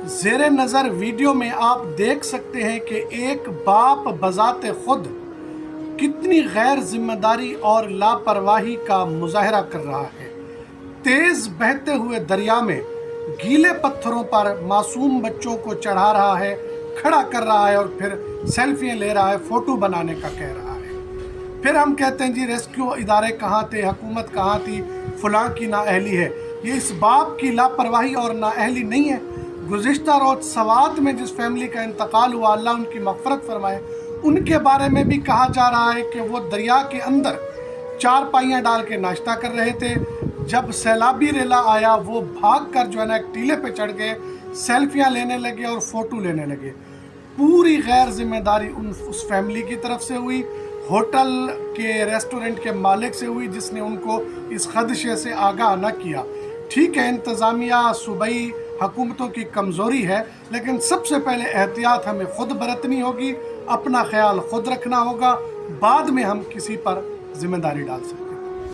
زیر نظر ویڈیو میں آپ دیکھ سکتے ہیں کہ ایک باپ بذات خود کتنی غیر ذمہ داری اور لاپرواہی کا مظاہرہ کر رہا ہے۔ تیز بہتے ہوئے دریا میں گیلے پتھروں پر معصوم بچوں کو چڑھا رہا ہے، کھڑا کر رہا ہے اور پھر سیلفیاں لے رہا ہے، فوٹو بنانے کا کہہ رہا ہے۔ پھر ہم کہتے ہیں جی ریسکیو ادارے کہاں تھے، حکومت کہاں تھی، فلاں کی نااہلی ہے۔ یہ اس باپ کی لاپرواہی اور نااہلی نہیں ہے۔ گزشتہ روز سوات میں جس فیملی کا انتقال ہوا، اللہ ان کی مغفرت فرمائے، ان کے بارے میں بھی کہا جا رہا ہے کہ وہ دریا کے اندر چارپائیاں ڈال کے ناشتہ کر رہے تھے۔ جب سیلابی ریلا آیا وہ بھاگ کر جو ہے نا ایک ٹیلے پہ چڑھ گئے، سیلفیاں لینے لگے اور فوٹو لینے لگے۔ پوری غیر ذمہ داری اس فیملی کی طرف سے ہوئی، ہوٹل کے ریسٹورنٹ کے مالک سے ہوئی جس نے ان کو اس خدشے سے آگاہ نہ کیا۔ ٹھیک ہے، انتظامیہ صوبائی حکومتوں کی کمزوری ہے، لیکن سب سے پہلے احتیاط ہمیں خود برتنی ہوگی، اپنا خیال خود رکھنا ہوگا، بعد میں ہم کسی پر ذمہ داری ڈال سکتے ہیں۔